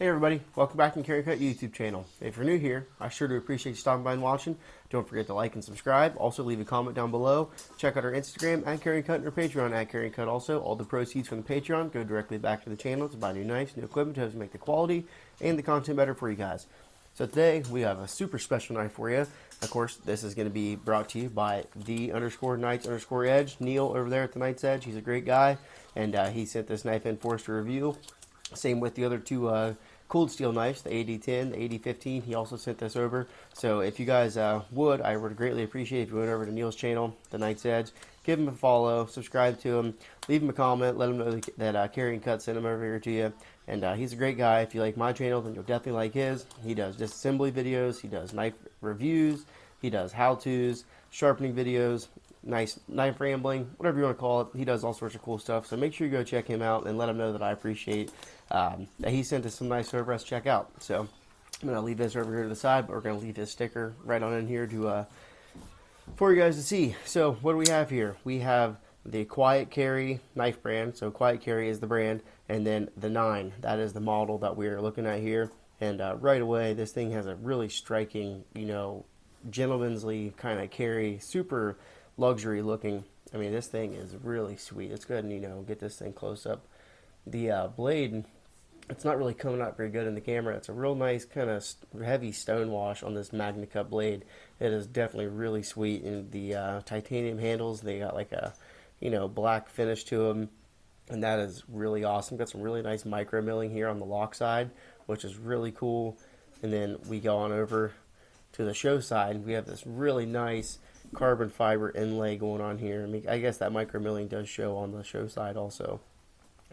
Hey everybody, welcome back to the Carry and Cut YouTube channel. If you're new here, I sure do appreciate you stopping by and watching. Don't forget to like and subscribe. Also leave a comment down below. Check out our Instagram at Carry and Cut and our Patreon at Carry and Cut also. All the proceeds from the Patreon go directly back to the channel to buy new knives, new equipment to help make the quality and the content better for you guys. So today we have a super special knife for you. Of course, this is going to be brought to you by the_Knights_Edge. Neil over there at the Knight's Edge. He's a great guy, and he sent this knife in for us to review. Same with the other two cooled steel knives, the AD10, the AD15. He also sent this over. So if you guys I would greatly appreciate if you went over to Neil's channel, the Knight's Edge. Give him a follow, subscribe to him, leave him a comment, let him know that Carry and Cut sent him over here to you. And he's a great guy. If you like my channel, then you'll definitely like his. He does disassembly videos, he does knife reviews, he does how-tos, sharpening videos, nice knife rambling, whatever you want to call it. He does all sorts of cool stuff. So make sure you go check him out and let him know that I appreciate that he sent us some nice over us to check out. So I'm going to leave this over here to the side, but we're going to leave his sticker right on in here to for you guys to see. So what do we have here? We have the Quiet Carry knife brand. So Quiet Carry is the brand, and then the 9, that is the model that we're looking at here. And right away, this thing has a really striking, you know, gentlemanly kind of carry, super luxury looking. I mean, this thing is really sweet. Let's go ahead and, you know, get this thing close up. The blade, it's not really coming out very good in the camera. It's a real nice kind of heavy stone wash on this Magna Cut blade. It is definitely really sweet. And the titanium handles, they got like a, you know, black finish to them, and that is really awesome. Got some really nice micro milling here on the lock side, which is really cool. And then we go on over to the show side. We have this really nice carbon fiber inlay going on here. I mean, I guess that micro milling does show on the show side also,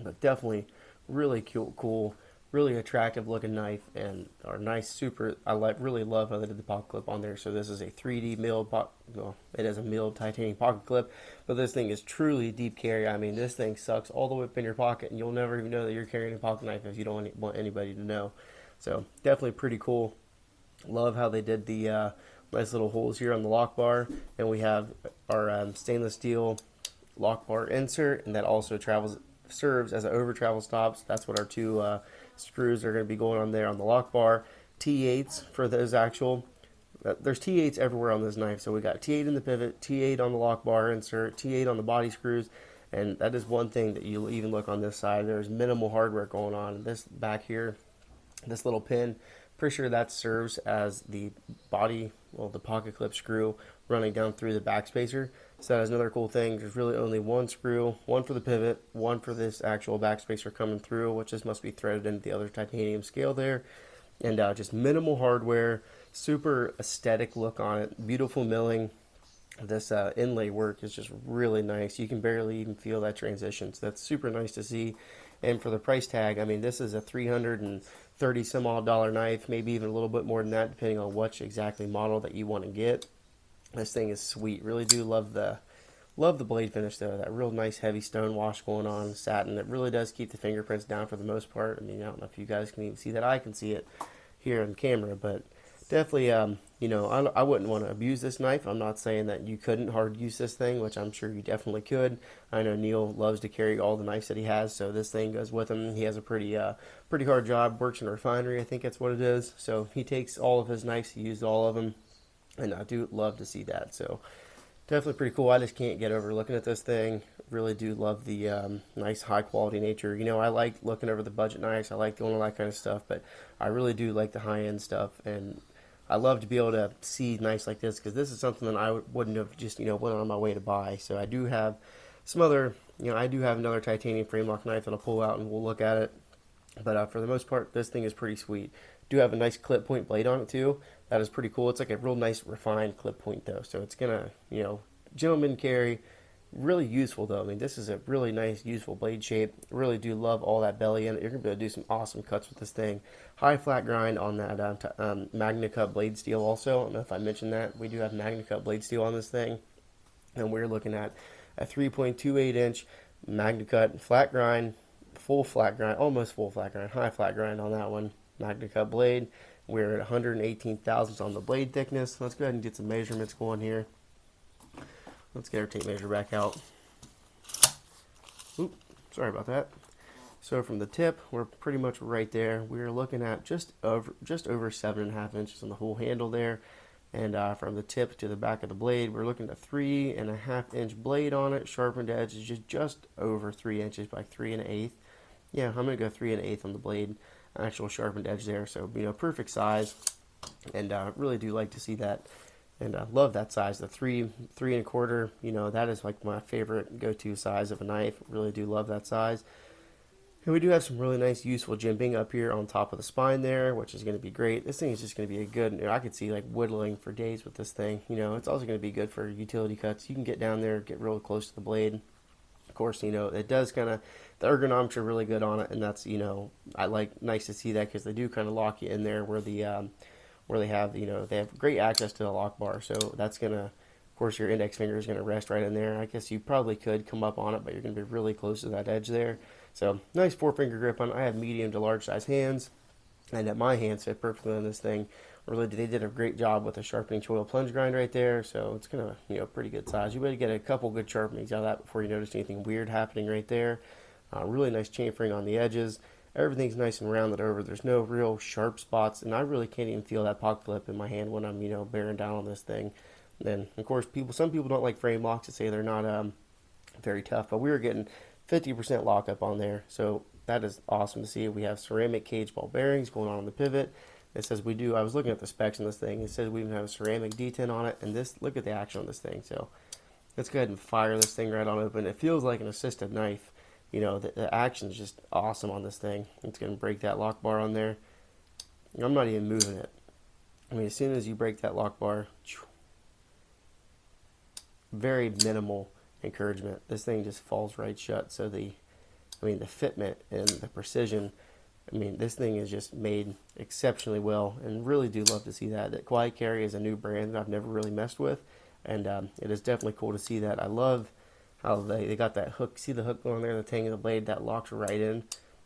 but definitely really cool, really attractive looking knife, and our nice super. Really love how they did the pocket clip on there. So this is a 3D milled well, it is a milled titanium pocket clip, but this thing is truly deep carry. I mean, this thing sucks all the way up in your pocket, and you'll never even know that you're carrying a pocket knife if you don't want anybody to know. So definitely pretty cool. Love how they did the nice little holes here on the lock bar, and we have our stainless steel lock bar insert, and that also serves as an over travel stop. So that's what our two screws are going to be going on there on the lock bar. T8s for those actual. There's T8s everywhere on this knife. So we got T8 in the pivot, T8 on the lock bar insert, T8 on the body screws, and that is one thing that you'll even look on this side. There's minimal hardware going on. This back here, this little pin, pretty sure that serves as the body, well, the pocket clip screw running down through the backspacer. So that's another cool thing. There's really only one screw, one for the pivot, one for this actual backspacer coming through, which just must be threaded into the other titanium scale there. And just minimal hardware, super aesthetic look on it, beautiful milling. This inlay work is just really nice. You can barely even feel that transition, so that's super nice to see. And for the price tag, I mean, this is a $330 some odd knife, maybe even a little bit more than that, depending on which exactly model that you want to get. This thing is sweet. Really do love the blade finish though. That real nice heavy stone wash going on, satin. It really does keep the fingerprints down for the most part. I mean, I don't know if you guys can even see that. I can see it here on camera, but definitely, you know, I wouldn't want to abuse this knife. I'm not saying that you couldn't hard use this thing, which I'm sure you definitely could. I know Neil loves to carry all the knives that he has, so this thing goes with him. He has a pretty hard job, works in a refinery, I think that's what it is. So he takes all of his knives, he used all of them, and I do love to see that. So definitely pretty cool. I just can't get over looking at this thing. Really do love the nice high quality nature. You know, I like looking over the budget knives. I like doing all that kind of stuff, but I really do like the high end stuff, and I love to be able to see knives like this, because this is something that I wouldn't have just, you know, went on my way to buy. So I do have some other, you know, I do have another titanium frame lock knife that I'll pull out and we'll look at it. But for the most part, this thing is pretty sweet. Do have a nice clip point blade on it too. That is pretty cool. It's like a real nice refined clip point though. So it's gonna, you know, gentleman carry. Really useful though. I mean, this is a really nice, useful blade shape. Really do love all that belly in it. You're gonna be able to do some awesome cuts with this thing. High flat grind on that Magna Cut blade steel. Also, I don't know if I mentioned that we do have Magna Cut blade steel on this thing, and we're looking at a 3.28 inch Magna Cut flat grind, full flat grind, almost full flat grind, high flat grind on that one. Magna Cut blade. We're at 118 thousandths on the blade thickness. Let's go ahead and get some measurements going here. Let's get our tape measure back out. Oop, sorry about that. So from the tip, we're pretty much right there. We're looking at just over 7.5 inches on the whole handle there. And from the tip to the back of the blade, we're looking at a 3.5 inch blade on it. Sharpened edge is just over 3 inches by 3 1/8. Yeah, I'm going to go 3 1/8 on the blade. Actual sharpened edge there. So, perfect size. And really do like to see that. And I love that size, the 3 1/4. That is like my favorite go-to size of a knife. Really do love that size. And we do have some really nice useful jimping up here on top of the spine there, which is going to be great. This thing is just going to be a good, I could see like whittling for days with this thing. It's also going to be good for utility cuts. You can get down there, get real close to the blade. Of course, it does kind of, the ergonomics are really good on it, and that's, I like, nice to see that because they do kind of lock you in there where the, where they have, they have great access to the lock bar. So that's going to, of course, your index finger is going to rest right in there. I guess you probably could come up on it, but you're going to be really close to that edge there. So nice 4-finger grip on it. I have medium to large size hands, and my hands fit perfectly on this thing. Really, they did a great job with the sharpening choil plunge grind right there. So it's gonna, pretty good size. You better get a couple good sharpenings out of that before you notice anything weird happening right there. Really nice chamfering on the edges. Everything's nice and rounded over. There's no real sharp spots, and I really can't even feel that pocket clip in my hand when I'm, bearing down on this thing. And then, of course, some people don't like frame locks to say they're not very tough, but we were getting 50% lockup on there, so that is awesome to see. We have ceramic cage ball bearings going on the pivot. It says we do, I was looking at the specs on this thing, it says we even have a ceramic detent on it, and look at the action on this thing. So let's go ahead and fire this thing right on open. It feels like an assisted knife. The action is just awesome on this thing. It's going to break that lock bar on there. I'm not even moving it. As soon as you break that lock bar, very minimal encouragement. This thing just falls right shut. So the fitment and the precision, this thing is just made exceptionally well, and really do love to see that. That Quiet Carry is a new brand that I've never really messed with, and it is definitely cool to see that. I love how they got that hook. See the hook going there, the tang of the blade that locks right in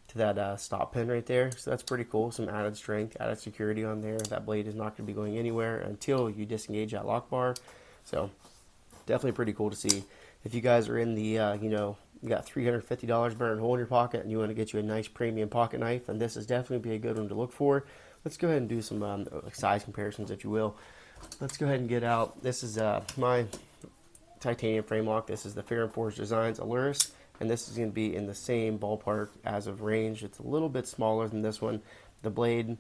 to that stop pin right there. So that's pretty cool. Some added strength, added security on there. That blade is not going to be going anywhere until you disengage that lock bar. So definitely pretty cool to see. If you guys are in the, you got $350 burning a hole in your pocket and you want to get you a nice premium pocket knife, then this is definitely be a good one to look for. Let's go ahead and do some size comparisons, if you will. Let's go ahead and get out. This is my titanium frame lock. This is the Fair & Forge Designs Aluris, and this is going to be in the same ballpark as of range. It's a little bit smaller than this one. The blade,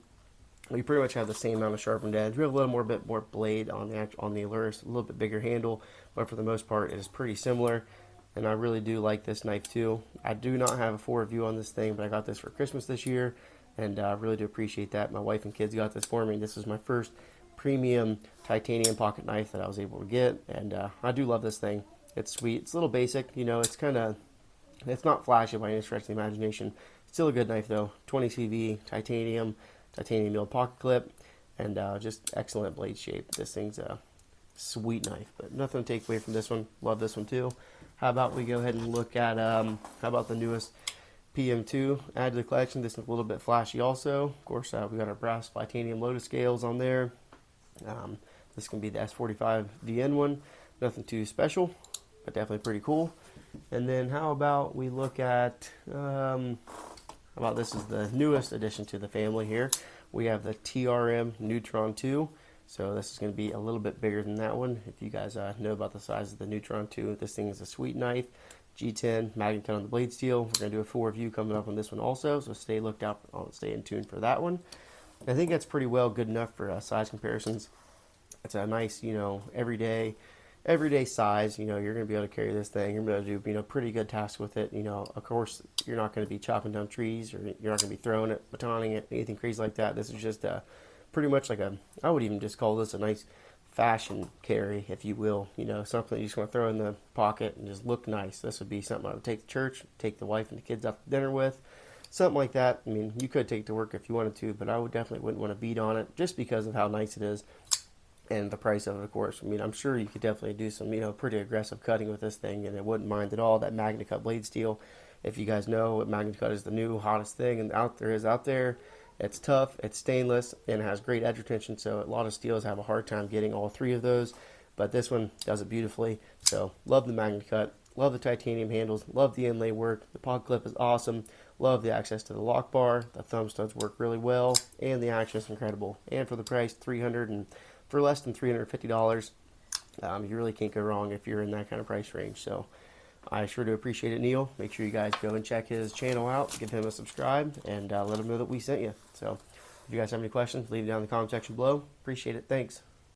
we pretty much have the same amount of sharpened edge. We have a little bit more blade on the Aluris, a little bit bigger handle, but for the most part, it is pretty similar. And I really do like this knife too. I do not have a full review on this thing, but I got this for Christmas this year, and I really do appreciate that. My wife and kids got this for me. This is my first premium titanium pocket knife that I was able to get, and I do love this thing. It's sweet. It's a little basic, it's not flashy by any stretch of the imagination. Still a good knife though. 20 CV, titanium milled pocket clip, and just excellent blade shape. This thing's a sweet knife, but nothing to take away from this one. Love this one too. How about we go ahead and look at, how about the newest PM2 add to the collection. This is a little bit flashy also. Of course, we got our brass titanium lotus scales on there. This can be the S45 VN one. Nothing too special, but definitely pretty cool. And then how about we look at, this is the newest addition to the family here. We have the TRM Neutron 2. So this is going to be a little bit bigger than that one. If you guys know about the size of the Neutron 2, this thing is a sweet knife. G10, magnet cut on the blade steel. We're going to do a full review coming up on this one also, so stay in tune for that one. I think that's pretty well good enough for size comparisons. It's a nice, everyday size. You're going to be able to carry this thing. You're going to be able to do, pretty good tasks with it. Of course, you're not going to be chopping down trees, or you're not going to be throwing it, batoning it, anything crazy like that. This is just pretty much like I would even just call this a nice fashion carry, if you will. Something you just want to throw in the pocket and just look nice. This would be something I would take to church, take the wife and the kids out to dinner with, something like that. You could take it to work if you wanted to, but I definitely wouldn't want to beat on it just because of how nice it is and the price of it, of course. I'm sure you could definitely do some, pretty aggressive cutting with this thing, and it wouldn't mind at all that magnet cut blade steel. If you guys know, magnet cut is the new hottest thing and out there. It's tough, it's stainless, and it has great edge retention, so a lot of steels have a hard time getting all three of those, but this one does it beautifully. So love the magnet cut, love the titanium handles, love the inlay work. The pod clip is awesome. Love the access to the lock bar. The thumb studs work really well, and the action is incredible. And for the price, for less than $350, you really can't go wrong if you're in that kind of price range. So I sure do appreciate it, Neil. Make sure you guys go and check his channel out, give him a subscribe, and let him know that we sent you. So if you guys have any questions, leave it down in the comment section below. Appreciate it. Thanks.